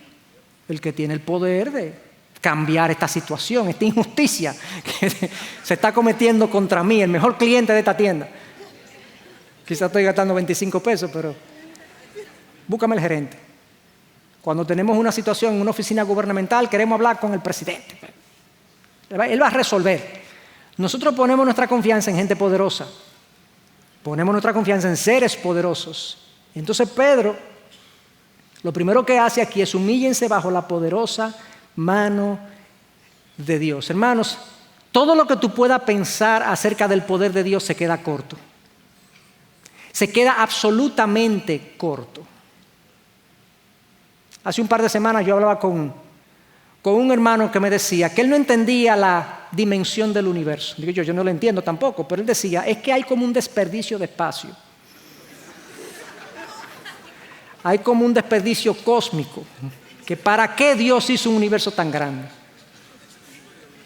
el que tiene el poder de cambiar esta situación, esta injusticia que se está cometiendo contra mí, el mejor cliente de esta tienda. Quizás estoy gastando 25 pesos, pero búscame el gerente. Cuando tenemos una situación en una oficina gubernamental, queremos hablar con el presidente. Él va a resolver. Nosotros ponemos nuestra confianza en gente poderosa. Ponemos nuestra confianza en seres poderosos. Entonces Pedro, lo primero que hace aquí es humíllense bajo la poderosa mano de Dios. Hermanos, todo lo que tú puedas pensar acerca del poder de Dios se queda corto. Se queda absolutamente corto. Hace un par de semanas yo hablaba con un hermano que me decía que él no entendía la dimensión del universo. Digo yo no lo entiendo tampoco, pero él decía, es que hay como un desperdicio de espacio. Hay como un desperdicio cósmico, que para qué Dios hizo un universo tan grande.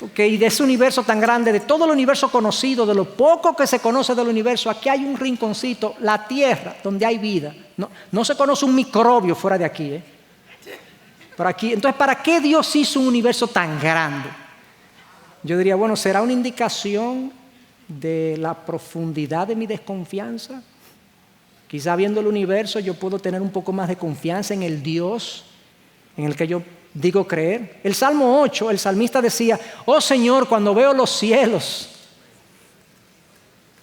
Porque y de ese universo tan grande, de todo el universo conocido, de lo poco que se conoce del universo, aquí hay un rinconcito, la Tierra, donde hay vida. No se conoce un microbio fuera de aquí, Pero aquí, entonces, ¿para qué Dios hizo un universo tan grande? Yo diría, bueno, ¿será una indicación de la profundidad de mi desconfianza? Quizá viendo el universo yo puedo tener un poco más de confianza en el Dios en el que yo digo creer. El Salmo 8, el salmista decía, oh Señor, cuando veo los cielos,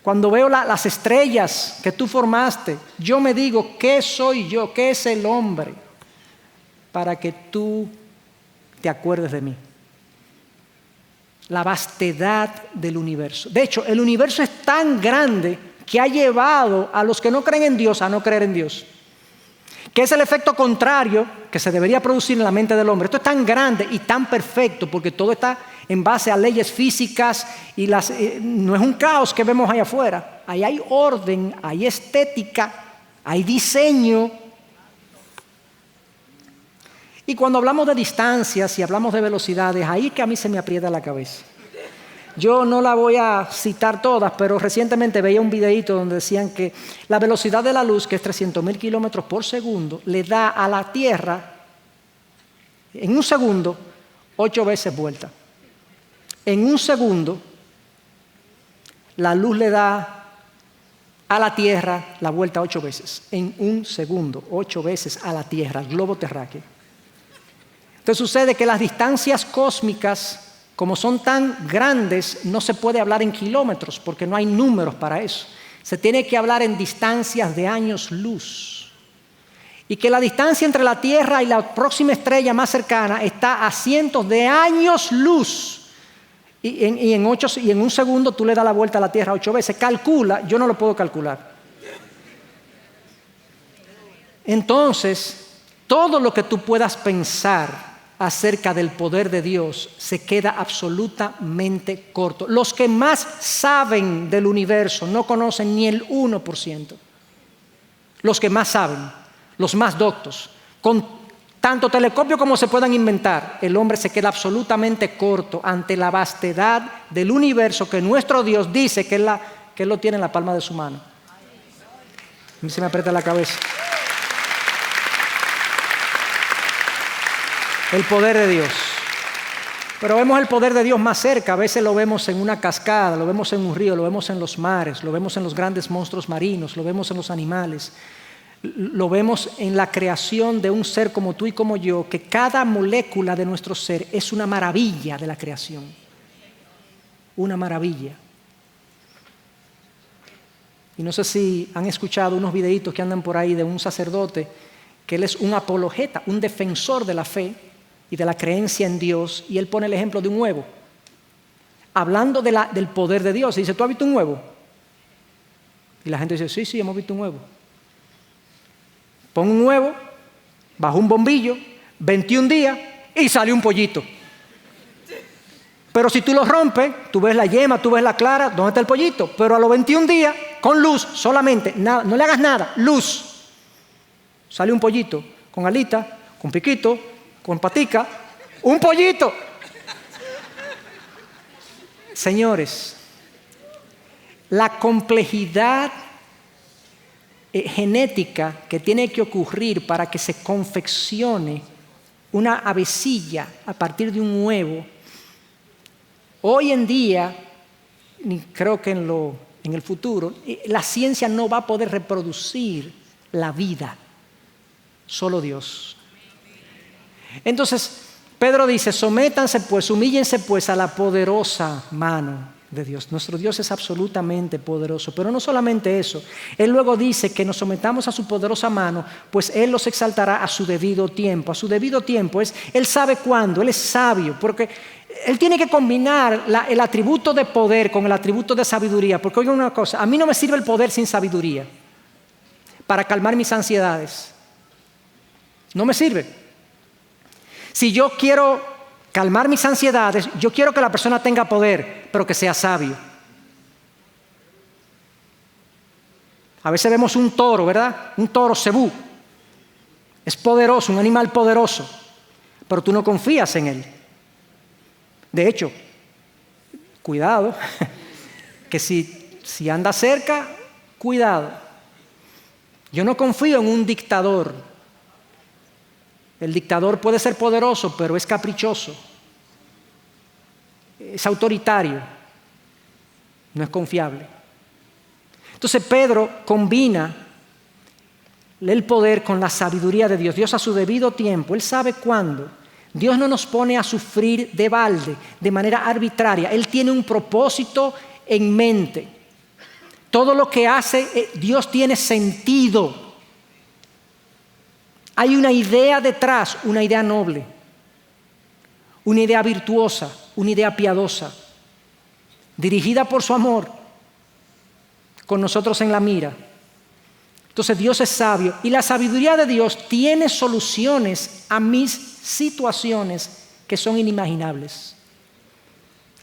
cuando veo las estrellas que tú formaste, yo me digo, ¿qué soy yo? ¿Qué es el hombre? Para que tú te acuerdes de mí. La vastedad del universo. De hecho, el universo es tan grande que ha llevado a los que no creen en Dios a no creer en Dios. Que es el efecto contrario que se debería producir en la mente del hombre. Esto es tan grande y tan perfecto porque todo está en base a leyes físicas y no es un caos que vemos allá afuera. Ahí hay orden, hay estética, hay diseño. Y cuando hablamos de distancias y hablamos de velocidades, ahí es que a mí se me aprieta la cabeza. Yo no la voy a citar todas, pero recientemente veía un videíto donde decían que la velocidad de la luz, que es 300,000 kilómetros por segundo, le da a la Tierra, en un segundo, 8 veces vuelta. En un segundo, la luz le da a la Tierra la vuelta 8 veces. En un segundo, 8 veces a la Tierra, al globo terráqueo. Entonces sucede que las distancias cósmicas, como son tan grandes, no se puede hablar en kilómetros porque no hay números para eso. Se tiene que hablar en distancias de años luz. Y que la distancia entre la Tierra y la próxima estrella más cercana está a cientos de años luz. Y en un segundo tú le das la vuelta a la Tierra 8 veces. Calcula, yo no lo puedo calcular. Entonces, todo lo que tú puedas pensar acerca del poder de Dios se queda absolutamente corto. Los que más saben del universo no conocen ni el 1%. Los que más saben, los más doctos, con tanto telescopio como se puedan inventar, el hombre se queda absolutamente corto ante la vastedad del universo que nuestro Dios dice que Él lo tiene en la palma de su mano. A mí se me aprieta la cabeza. El poder de Dios. Pero vemos el poder de Dios más cerca. A veces lo vemos en una cascada, lo vemos en un río, lo vemos en los mares, lo vemos en los grandes monstruos marinos, lo vemos en los animales, lo vemos en la creación de un ser como tú y como yo, que cada molécula de nuestro ser es una maravilla de la creación. Una maravilla. Y no sé si han escuchado unos videitos que andan por ahí de un sacerdote que él es un apologeta, un defensor de la fe y de la creencia en Dios, y él pone el ejemplo de un huevo, hablando del poder de Dios. Y dice, ¿tú has visto un huevo? Y la gente dice, sí, hemos visto un huevo. Pon un huevo bajo un bombillo, 21 días, y sale un pollito. Pero si tú lo rompes, tú ves la yema, tú ves la clara, ¿dónde está el pollito? Pero a los 21 días, con luz solamente, nada, no le hagas nada, luz. Sale un pollito, con alita, con piquito, con patica, un pollito. Señores, la complejidad genética que tiene que ocurrir para que se confeccione una avecilla a partir de un huevo, hoy en día, ni creo que en el futuro, la ciencia no va a poder reproducir la vida. Solo Dios. Entonces, Pedro dice, sométanse pues, humíllense pues a la poderosa mano de Dios. Nuestro Dios es absolutamente poderoso, pero no solamente eso. Él luego dice que nos sometamos a su poderosa mano, pues Él los exaltará a su debido tiempo. A su debido tiempo Él sabe cuándo, Él es sabio, porque Él tiene que combinar el atributo de poder con el atributo de sabiduría. Porque oigan una cosa, a mí no me sirve el poder sin sabiduría para calmar mis ansiedades. No me sirve. Si yo quiero calmar mis ansiedades, yo quiero que la persona tenga poder, pero que sea sabio. A veces vemos un toro, ¿verdad? Un toro cebú. Es poderoso, un animal poderoso, pero tú no confías en él. De hecho, cuidado, que si anda cerca, cuidado. Yo no confío en un dictador. El dictador puede ser poderoso, pero es caprichoso, es autoritario, no es confiable. Entonces Pedro combina el poder con la sabiduría de Dios. Dios a su debido tiempo, Él sabe cuándo. Dios no nos pone a sufrir de balde, de manera arbitraria. Él tiene un propósito en mente. Todo lo que hace, Dios tiene sentido. Hay una idea detrás, una idea noble, una idea virtuosa, una idea piadosa, dirigida por su amor, con nosotros en la mira. Entonces Dios es sabio y la sabiduría de Dios tiene soluciones a mis situaciones que son inimaginables.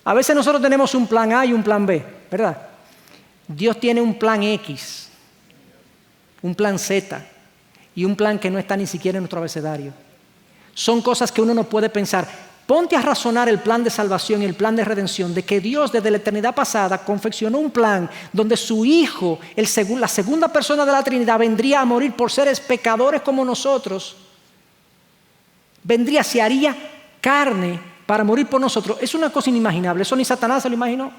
A veces nosotros tenemos un plan A y un plan B, ¿verdad? Dios tiene un plan X, un plan Z y un plan que no está ni siquiera en nuestro abecedario. Son cosas que uno no puede pensar. Ponte a razonar el plan de salvación y el plan de redención de que Dios desde la eternidad pasada confeccionó un plan donde su Hijo, la segunda persona de la Trinidad, vendría a morir por seres pecadores como nosotros. Se haría carne para morir por nosotros. Es una cosa inimaginable. Eso ni Satanás se lo imaginó.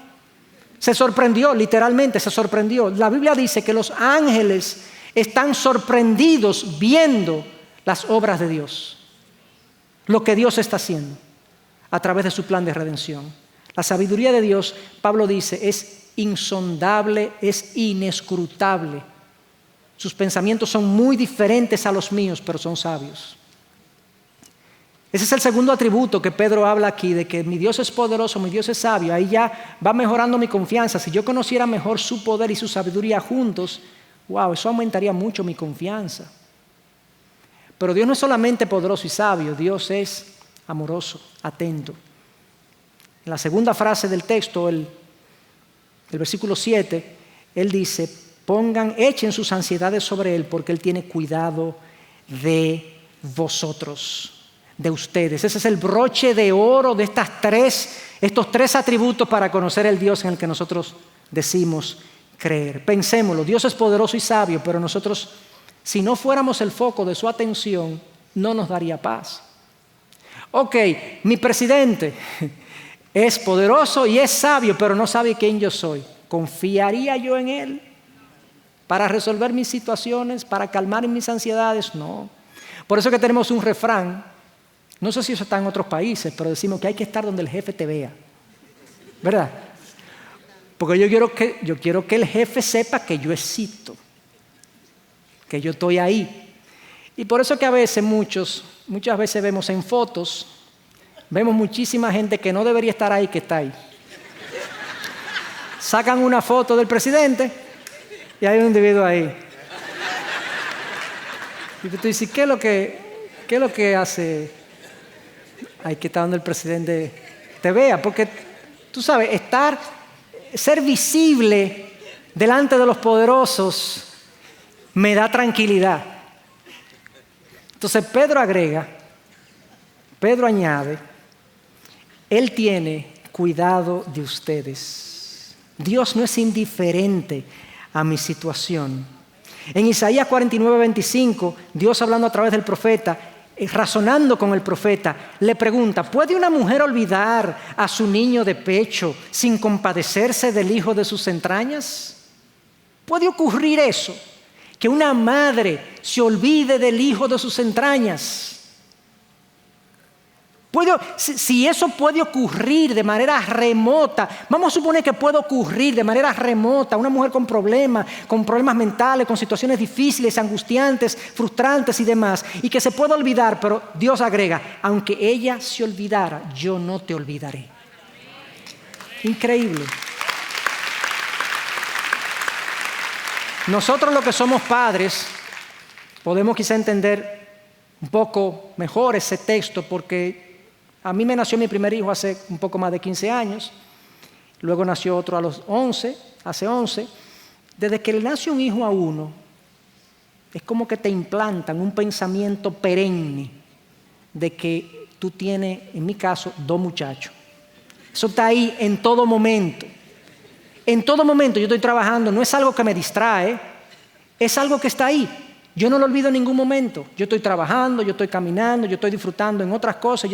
Se sorprendió, literalmente se sorprendió. La Biblia dice que los ángeles están sorprendidos viendo las obras de Dios. Lo que Dios está haciendo a través de su plan de redención. La sabiduría de Dios, Pablo dice, es insondable, es inescrutable. Sus pensamientos son muy diferentes a los míos, pero son sabios. Ese es el segundo atributo que Pedro habla aquí, de que mi Dios es poderoso, mi Dios es sabio. Ahí ya va mejorando mi confianza. Si yo conociera mejor su poder y su sabiduría juntos, wow, eso aumentaría mucho mi confianza. Pero Dios no es solamente poderoso y sabio, Dios es amoroso, atento. En la segunda frase del texto, el versículo 7, Él dice, echen sus ansiedades sobre Él porque Él tiene cuidado de vosotros, de ustedes. Ese es el broche de oro de estos tres atributos para conocer el Dios en el que nosotros decimos creer. Pensémoslo, Dios es poderoso y sabio, pero nosotros, si no fuéramos el foco de su atención, no nos daría paz. Ok, mi presidente es poderoso y es sabio, pero no sabe quién yo soy. ¿Confiaría yo en él para resolver mis situaciones, para calmar mis ansiedades? No. Por eso que tenemos un refrán, no sé si eso está en otros países, pero decimos que hay que estar donde el jefe te vea, ¿verdad? Porque yo quiero que el jefe sepa que yo existo, que yo estoy ahí. Y por eso que a veces, muchas veces vemos en fotos, vemos muchísima gente que no debería estar ahí, que está ahí. Sacan una foto del presidente y hay un individuo ahí. Y tú dices, ¿qué es lo que hace? Hay que estar donde el presidente te vea, porque tú sabes, ser visible delante de los poderosos me da tranquilidad. Entonces Pedro añade, Él tiene cuidado de ustedes. Dios no es indiferente a mi situación. En Isaías 49:25, Dios hablando a través del profeta, razonando con el profeta, le pregunta, ¿puede una mujer olvidar a su niño de pecho sin compadecerse del hijo de sus entrañas? ¿Puede ocurrir eso? Que una madre se olvide del hijo de sus entrañas. Si eso puede ocurrir de manera remota, vamos a suponer que puede ocurrir de manera remota, una mujer con problemas mentales, con situaciones difíciles, angustiantes, frustrantes y demás, y que se pueda olvidar, pero Dios agrega, aunque ella se olvidara, yo no te olvidaré. Increíble. Nosotros los que somos padres podemos quizá entender un poco mejor ese texto porque a mí me nació mi primer hijo hace un poco más de 15 años, luego nació otro hace 11. Desde que le nace un hijo a uno, es como que te implantan un pensamiento perenne de que tú tienes, en mi caso, 2 muchachos. Eso está ahí en todo momento. En todo momento yo estoy trabajando, no es algo que me distrae, es algo que está ahí. Yo no lo olvido en ningún momento. Yo estoy trabajando, yo estoy caminando, yo estoy disfrutando en otras cosas.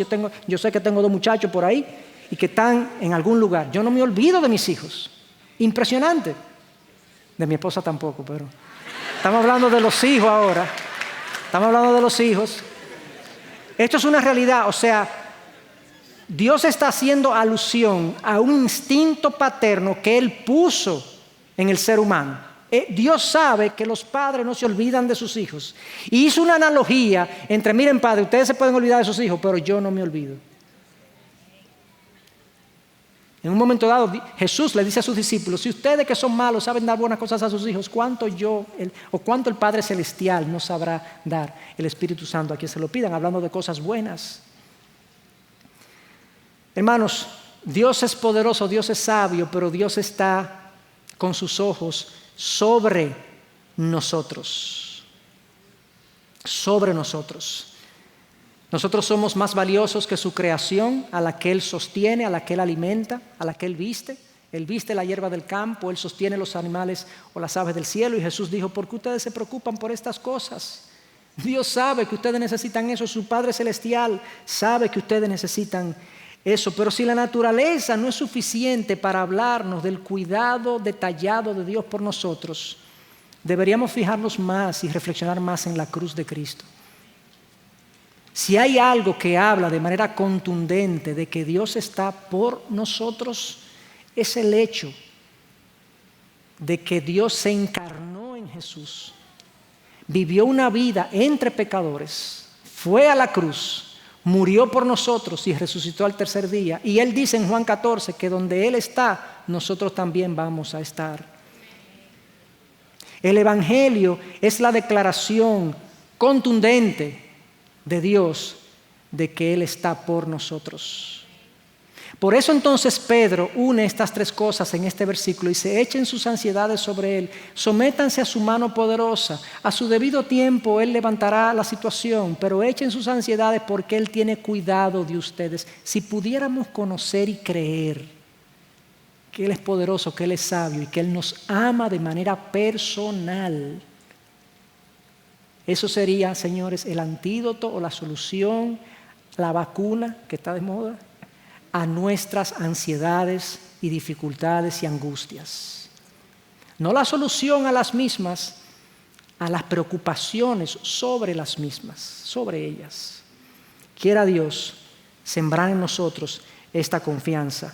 Yo sé que tengo 2 muchachos por ahí y que están en algún lugar. Yo no me olvido de mis hijos. Impresionante. De mi esposa tampoco, pero estamos hablando de los hijos ahora. Estamos hablando de los hijos. Esto es una realidad, o sea, Dios está haciendo alusión a un instinto paterno que Él puso en el ser humano. Dios sabe que los padres no se olvidan de sus hijos. Y hizo una analogía entre, miren padre, ustedes se pueden olvidar de sus hijos, pero yo no me olvido. En un momento dado, Jesús le dice a sus discípulos, si ustedes que son malos saben dar buenas cosas a sus hijos, ¿cuánto el Padre Celestial no sabrá dar el Espíritu Santo a quien se lo pidan? Hablando de cosas buenas. Hermanos, Dios es poderoso, Dios es sabio, pero Dios está con sus ojos sobre nosotros. Sobre nosotros. Nosotros somos más valiosos que su creación, a la que Él sostiene, a la que Él alimenta, a la que Él viste. Él viste la hierba del campo, Él sostiene los animales o las aves del cielo. Y Jesús dijo, ¿por qué ustedes se preocupan por estas cosas? Dios sabe que ustedes necesitan eso, su Padre Celestial sabe que ustedes necesitan eso. Pero si la naturaleza no es suficiente para hablarnos del cuidado detallado de Dios por nosotros, deberíamos fijarnos más y reflexionar más en la cruz de Cristo. Si hay algo que habla de manera contundente de que Dios está por nosotros, es el hecho de que Dios se encarnó en Jesús, vivió una vida entre pecadores, fue a la cruz, murió por nosotros y resucitó al tercer día. Y Él dice en Juan 14 que donde Él está, nosotros también vamos a estar. El Evangelio es la declaración contundente de Dios, de que Él está por nosotros. Por eso entonces Pedro une estas 3 cosas en este versículo y se echen sus ansiedades sobre Él, sométanse a su mano poderosa, a su debido tiempo Él levantará la situación, pero echen sus ansiedades porque Él tiene cuidado de ustedes. Si pudiéramos conocer y creer que Él es poderoso, que Él es sabio y que Él nos ama de manera personal, eso sería, señores, el antídoto o la solución, la vacuna que está de moda, a nuestras ansiedades y dificultades y angustias. No la solución a las mismas, a las preocupaciones sobre las mismas, sobre ellas. Quiera Dios sembrar en nosotros esta confianza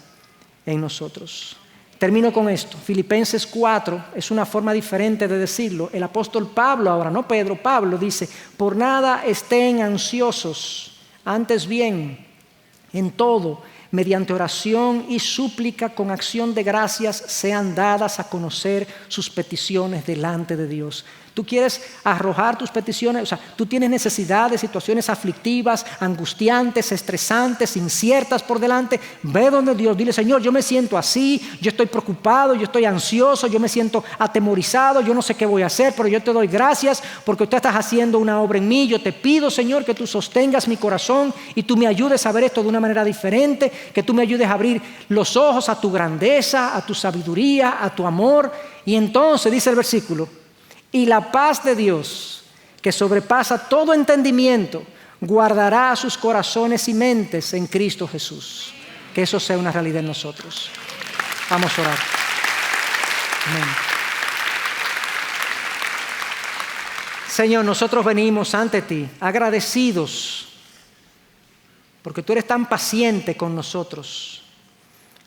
en nosotros. Termino con esto. Filipenses 4 es una forma diferente de decirlo. El apóstol Pablo ahora, no Pedro, Pablo dice, por nada estén ansiosos, antes bien, en todo, mediante oración y súplica con acción de gracias sean dadas a conocer sus peticiones delante de Dios. Tú quieres arrojar tus peticiones, o sea, tú tienes necesidades, situaciones aflictivas, angustiantes, estresantes, inciertas por delante. Ve donde Dios, dile, Señor, yo me siento así, yo estoy preocupado, yo estoy ansioso, yo me siento atemorizado, yo no sé qué voy a hacer, pero yo te doy gracias porque tú estás haciendo una obra en mí. Yo te pido, Señor, que tú sostengas mi corazón y tú me ayudes a ver esto de una manera diferente, que tú me ayudes a abrir los ojos a tu grandeza, a tu sabiduría, a tu amor. Y entonces, dice el versículo, y la paz de Dios, que sobrepasa todo entendimiento, guardará sus corazones y mentes en Cristo Jesús. Que eso sea una realidad en nosotros. Vamos a orar. Amén. Señor, nosotros venimos ante ti agradecidos porque tú eres tan paciente con nosotros.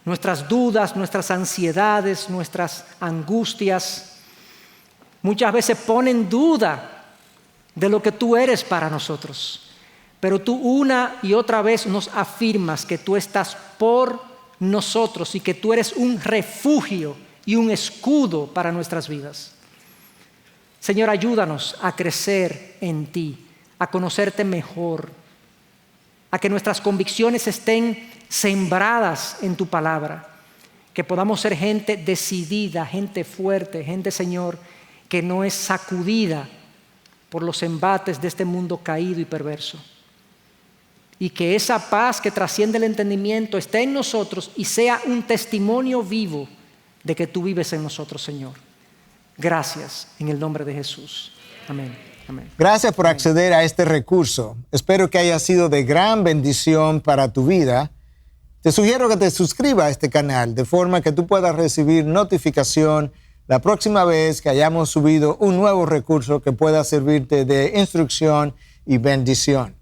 Nuestras dudas, nuestras ansiedades, nuestras angustias muchas veces ponen duda de lo que tú eres para nosotros. Pero tú una y otra vez nos afirmas que tú estás por nosotros y que tú eres un refugio y un escudo para nuestras vidas. Señor, ayúdanos a crecer en ti, a conocerte mejor, a que nuestras convicciones estén sembradas en tu palabra, que podamos ser gente decidida, gente fuerte, gente, Señor, que no es sacudida por los embates de este mundo caído y perverso. Y que esa paz que trasciende el entendimiento esté en nosotros y sea un testimonio vivo de que tú vives en nosotros, Señor. Gracias, en el nombre de Jesús. Amén. Amén. Gracias por acceder a este recurso. Espero que haya sido de gran bendición para tu vida. Te sugiero que te suscribas a este canal de forma que tú puedas recibir notificación la próxima vez que hayamos subido un nuevo recurso que pueda servirte de instrucción y bendición.